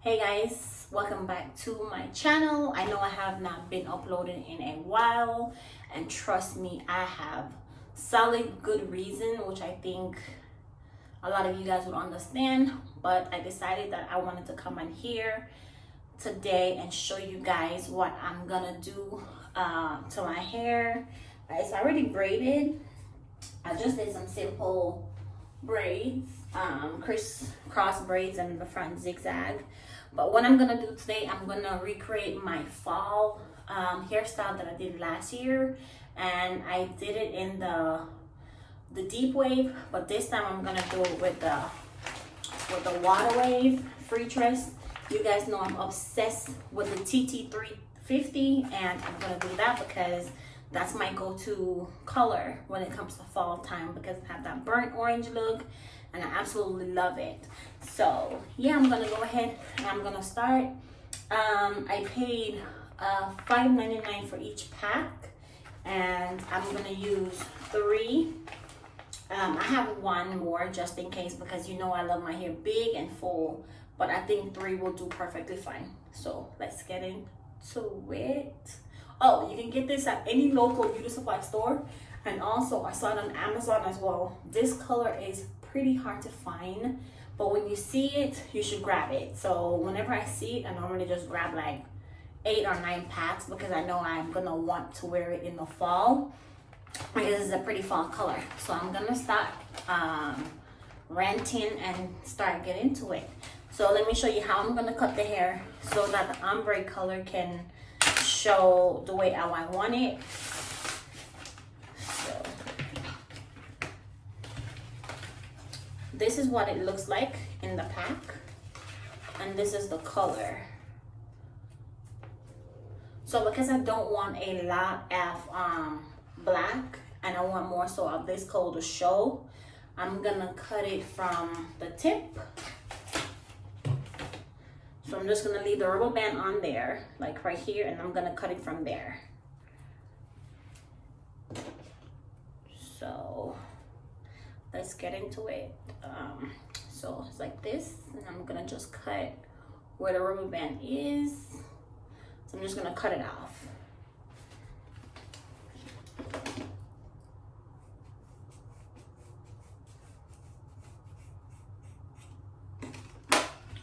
Hey guys, welcome back to my channel. I know I have not been uploading in a while, and trust me, I have solid good reason, which I think a lot of you guys would understand. But I decided that I wanted to come in here today and show you guys what I'm gonna do to my hair. It's already braided. I just did some simple braids, crisscross braids and the front zigzag. But what I'm gonna do today, I'm gonna recreate my fall hairstyle that I did last year, and I did it in the deep wave, but this time I'm gonna do it with the water wave Freetress. You guys know I'm obsessed with the tt350, and I'm gonna do that because that's my go-to color when it comes to fall time, because it has that burnt orange look and I absolutely love it. So yeah, I'm gonna go ahead and I'm gonna start. I paid $5.99 for each pack, and I'm gonna use 3. I have 1 more just in case, because you know I love my hair big and full, but I think 3 will do perfectly fine. So let's get into it. Oh, you can get this at any local beauty supply store, and also I saw it on Amazon as well. This color is pretty hard to find, but when you see it, you should grab it. So whenever I see it, I normally just grab like 8 or 9 packs, because I know I'm gonna want to wear it in the fall, because it's a pretty fall color. So I'm gonna start ranting and start getting into it. So let me show you how I'm gonna cut the hair so that the ombre color can show the way how I want it. So this is what it looks like in the pack, and this is the color. So because I don't want a lot of black, and I want more so of this color to show, I'm gonna cut it from the tip. So I'm just gonna leave the rubber band on there, like right here, and I'm gonna cut it from there. So let's get into it. So it's like this, and I'm gonna just cut where the rubber band is. So I'm just gonna cut it off.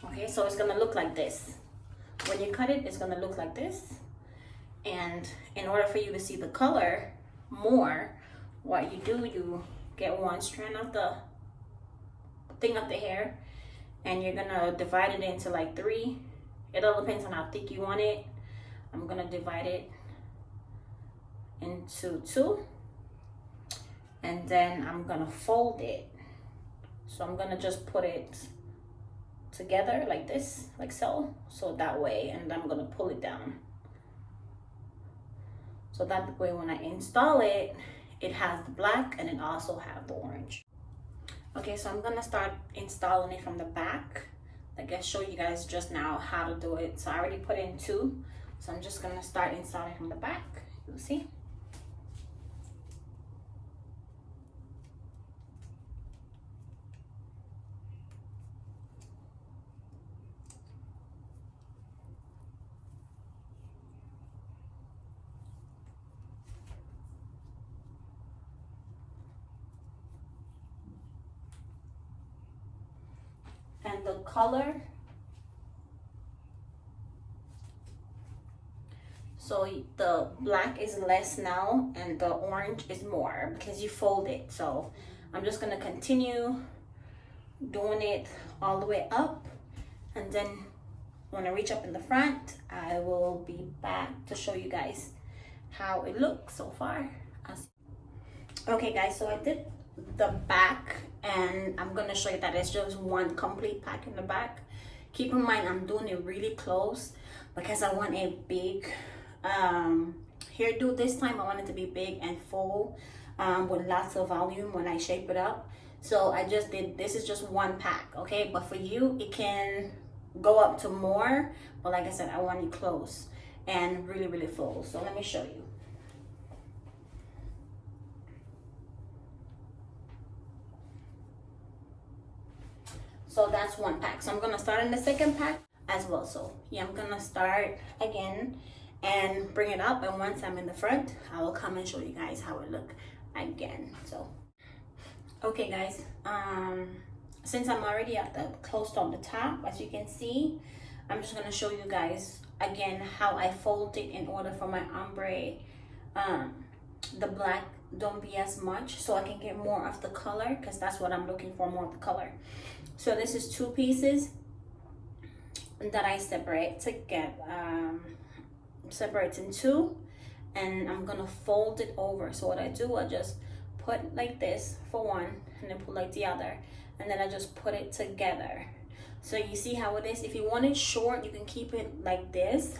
Okay, so it's gonna look like this. When you cut it, it's gonna look like this. And in order for you to see the color more, what you do, you get 1 strand of the thing of the hair, and you're gonna divide it into like 3. It all depends on how thick you want it. I'm gonna divide it into 2, and then I'm gonna fold it. So I'm gonna just put it together like this, like so that way, and I'm gonna pull it down, so that way when I install it, it has the black and it also have the orange. Okay, so I'm gonna start installing it from the back, like I showed you guys just now how to do it. So I already put in 2, so I'm just gonna start installing from the back. You'll see. And the color, so the black is less now and the orange is more because you fold it. So I'm just gonna continue doing it all the way up, and then when I reach up in the front, I will be back to show you guys how it looks so far. Okay guys, so I did the back, and I'm gonna show you that it's just 1 complete pack in the back. Keep in mind, I'm doing it really close because I want a big hairdo this time. I want it to be big and full, with lots of volume when I shape it up. So I just did, this is just 1 pack, okay? But for you, it can go up to more, but like I said, I want it close and really, really full. So let me show you. So that's 1 pack. So I'm gonna start in the second pack. as well. So yeah, I'm gonna start again and bring it up, and once I'm in the front, I will come and show you guys how it look again. So okay guys, since I'm already at the close on the top, as you can see, I'm just gonna show you guys again how I fold it in order for my ombre, the black don't be as much, so I can get more of the color, because that's what I'm looking for, more of the color. So this is 2 pieces that I separate to get separates in 2, and I'm gonna fold it over. So what I do, I just put like this for one, and then put like the other, and then I just put it together. So you see how it is. If you want it short, you can keep it like this,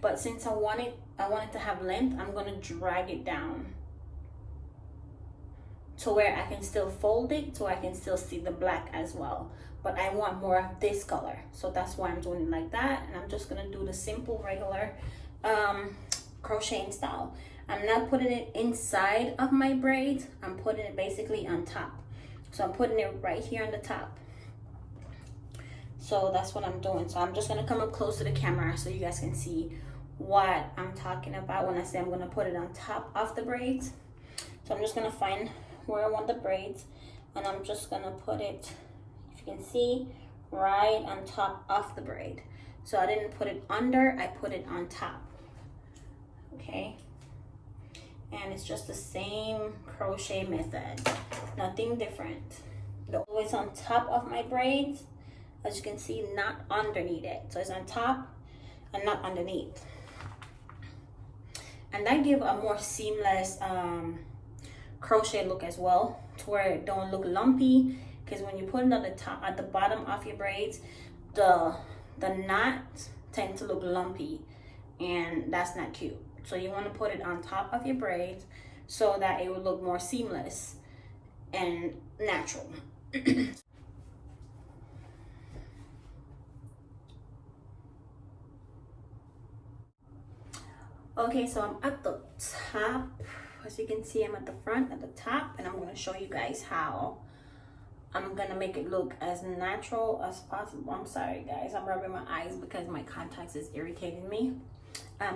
but since I want it to have length, I'm gonna drag it down to where I can still fold it, so I can still see the black as well, but I want more of this color, so that's why I'm doing it like that. And I'm just gonna do the simple regular crocheting style. I'm not putting it inside of my braids, I'm putting it basically on top. So I'm putting it right here on the top. So that's what I'm doing. So I'm just gonna come up close to the camera so you guys can see what I'm talking about when I say I'm gonna put it on top of the braids. So I'm just gonna find where I want the braids, and I'm just gonna put it, if you can see, right on top of the braid. So I didn't put it under, I put it on top. Okay, and it's just the same crochet method, nothing different. Always on top of my braids, as you can see, not underneath it. So it's on top and not underneath, and that give a more seamless crochet look as well, to where it don't look lumpy, because when you put it on the top, at the bottom of your braids, the knots tend to look lumpy, and that's not cute. So you want to put it on top of your braids so that it will look more seamless and natural. Okay, so I'm at the top. As you can see, I'm at the front, at the top, and I'm going to show you guys how I'm going to make it look as natural as possible. I'm sorry guys, I'm rubbing my eyes because my contacts is irritating me.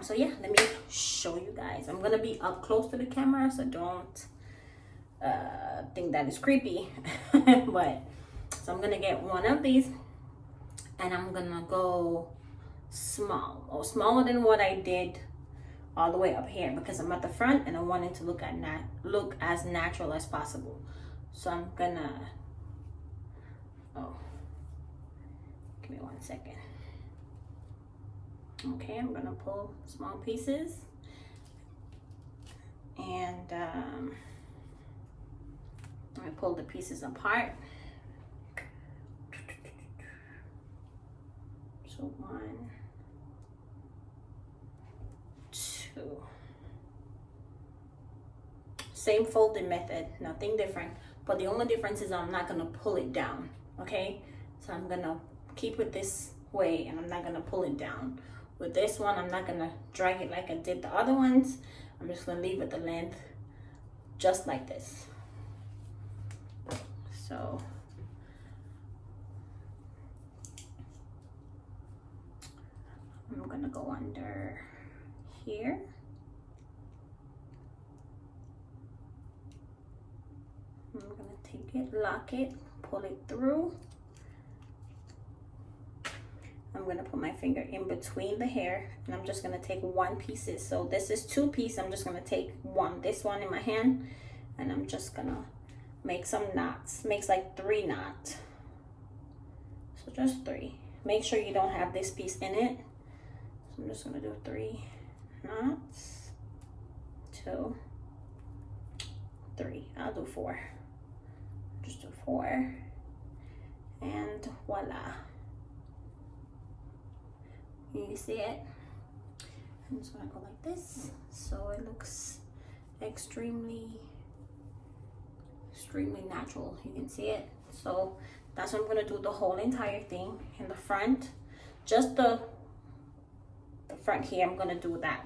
So yeah, let me show you guys. I'm going to be up close to the camera, so don't think that is creepy. But so I'm going to get one of these, and I'm going to go small, or smaller than what I did all the way up here, because I'm at the front and I want it to look as natural as possible. So I'm gonna, give me 1 second. Okay, I'm gonna pull small pieces, and I'm gonna pull the pieces apart. So 1, 2. Same folding method, nothing different, but the only difference is I'm not gonna pull it down. Okay, so I'm gonna keep it this way, and I'm not gonna pull it down. With this one, I'm not gonna drag it like I did the other ones. I'm just gonna leave it the length just like this. So I'm gonna go under here. I'm gonna take it, lock it, pull it through. I'm gonna put my finger in between the hair, and I'm just gonna take 1 piece. So this is 2 pieces. I'm just gonna take this one in my hand, and I'm just gonna make some knots. Makes like 3 knots. So just 3. Make sure you don't have this piece in it. So I'm just gonna do 3 knots. 2, 3. I'll do 4. Just do 4, and voila. You see it? I'm just gonna go like this, so it looks extremely natural. You can see it. So that's what I'm gonna do the whole entire thing in the front. Just the front here, I'm gonna do that.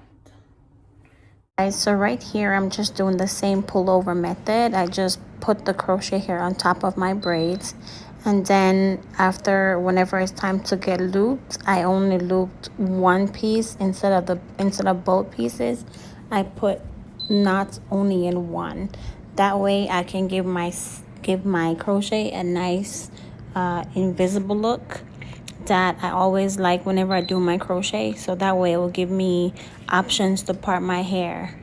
Guys, so right here I'm just doing the same pullover method. I just put the crochet hair on top of my braids, and then after, whenever it's time to get looped, I only looped one piece instead of both pieces. I put knots only in one. That way I can give my crochet a nice invisible look that I always like whenever I do my crochet. So that way it will give me options to part my hair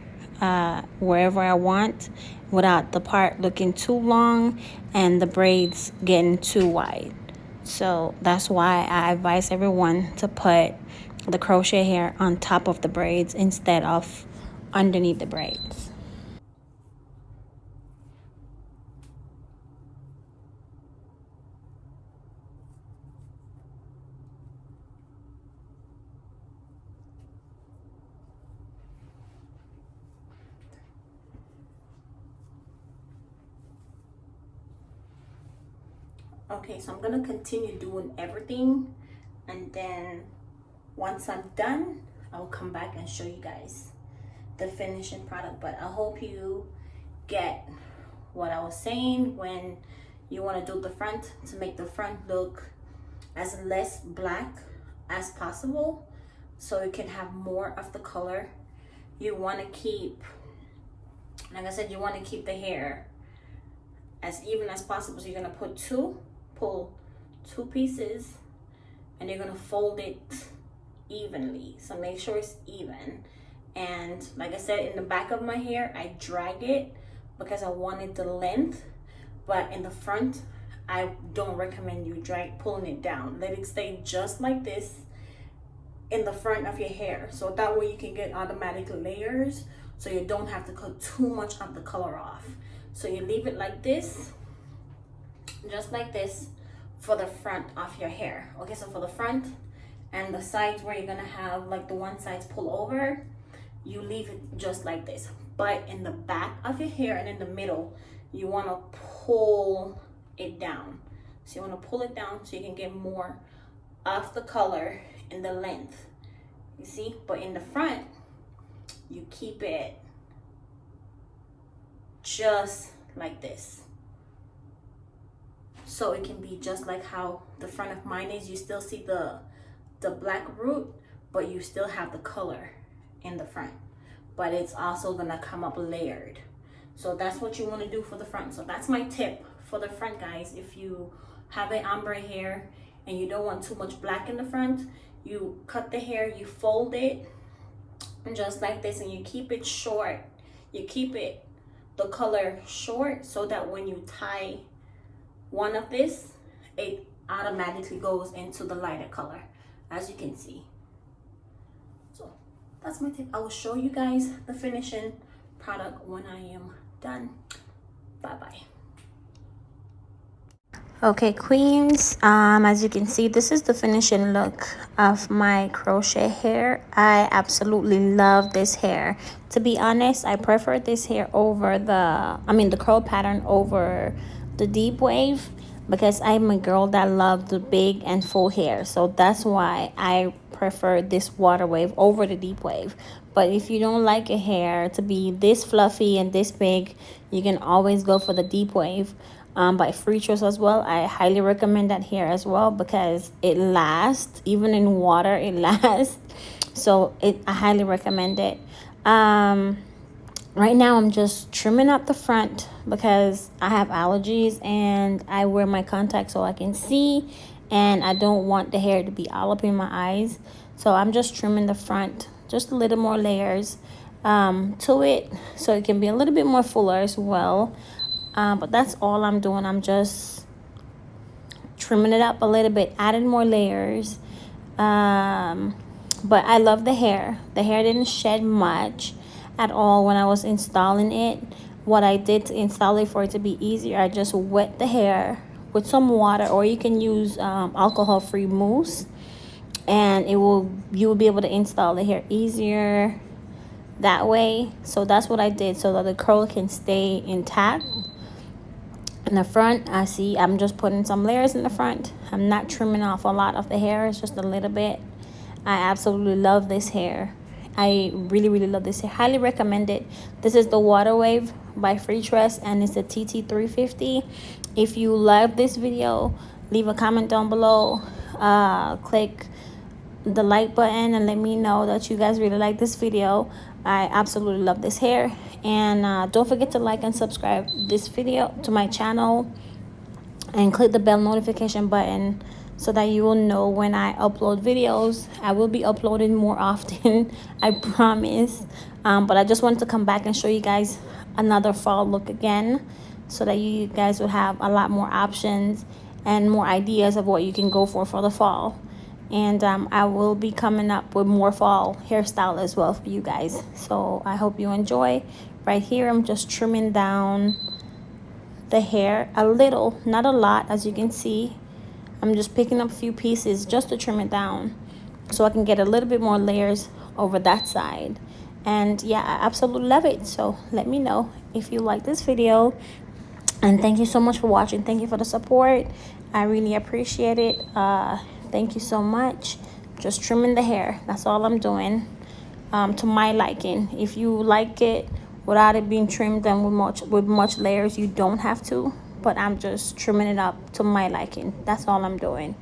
wherever I want without the part looking too long and the braids getting too wide. So that's why I advise everyone to put the crochet hair on top of the braids instead of underneath the braids. Okay, so I'm gonna continue doing everything, and then once I'm done, I'll come back and show you guys the finishing product. But I hope you get what I was saying when you want to do the front, to make the front look as less black as possible so it can have more of the color. You want to keep, like I said, you want to keep the hair as even as possible. So you're going to pull two pieces, and you're going to fold it evenly. So make sure it's even. And like I said, in the back of my hair, I drag it because I wanted the length, but in the front, I don't recommend you pulling it down. Let it stay just like this in the front of your hair, so that way you can get automatic layers, so you don't have to cut too much of the color off. So you leave it like this, just like this, for the front of your hair. Okay, so for the front and the sides where you're gonna have like the one side's pull over, you leave it just like this. But in the back of your hair and in the middle, you want to pull it down. So you want to pull it down so you can get more of the color in the length, you see. But in the front, you keep it just like this, so it can be just like how the front of mine is. You still see the black root, but you still have the color in the front, but it's also gonna come up layered. So that's what you want to do for the front. So that's my tip for the front, guys. If you have an ombre hair and you don't want too much black in the front, you cut the hair, you fold it just like this, and you keep it short. You keep it the color short, so that when you tie one of this, it automatically goes into the lighter color, as you can see. So that's my tip. I will show you guys the finishing product when I am done. Bye bye. Okay, queens, as you can see, this is the finishing look of my crochet hair. I absolutely love this hair. To be honest, I prefer this hair over the curl pattern over the deep wave, because I'm a girl that loves the big and full hair. So that's why I prefer this water wave over the deep wave. But if you don't like your hair to be this fluffy and this big, you can always go for the deep wave by Freetress as well. I highly recommend that hair as well, because it lasts. Even in water, it lasts. So I highly recommend it. Right now I'm just trimming up the front because I have allergies and I wear my contacts so I can see, and I don't want the hair to be all up in my eyes. So I'm just trimming the front, just a little more layers to it, so it can be a little bit more fuller as well. But that's all I'm doing. I'm just trimming it up a little bit, adding more layers. But I love the hair. The hair didn't shed much at all when I was installing it. What I did to install it, for it to be easier, I just wet the hair with some water, or you can use alcohol-free mousse, and you will be able to install the hair easier that way. So that's what I did, so that the curl can stay intact. In the front, I'm just putting some layers in the front. I'm not trimming off a lot of the hair, it's just a little bit. I absolutely love this hair, I really love this hair. Highly recommend it. This is the Water Wave by Freetress, and it's a tt350. If you love this video, leave a comment down below, click the like button and let me know that you guys really like this video. I absolutely love this hair. And don't forget to like and subscribe this video to my channel, and click the bell notification button so that you will know when I upload videos. I will be uploading more often, I promise. But I just wanted to come back and show you guys another fall look again, so that you guys will have a lot more options and more ideas of what you can go for the fall. And I will be coming up with more fall hairstyle as well for you guys. So I hope you enjoy. Right here, I'm just trimming down the hair a little, not a lot. As you can see, I'm just picking up a few pieces just to trim it down so I can get a little bit more layers over that side. And yeah, I absolutely love it. So let me know if you like this video. And thank you so much for watching. Thank you for the support. I really appreciate it. Thank you so much. Just trimming the hair, that's all I'm doing, to my liking. If you like it without it being trimmed and with much layers, you don't have to, but I'm just trimming it up to my liking. That's all I'm doing.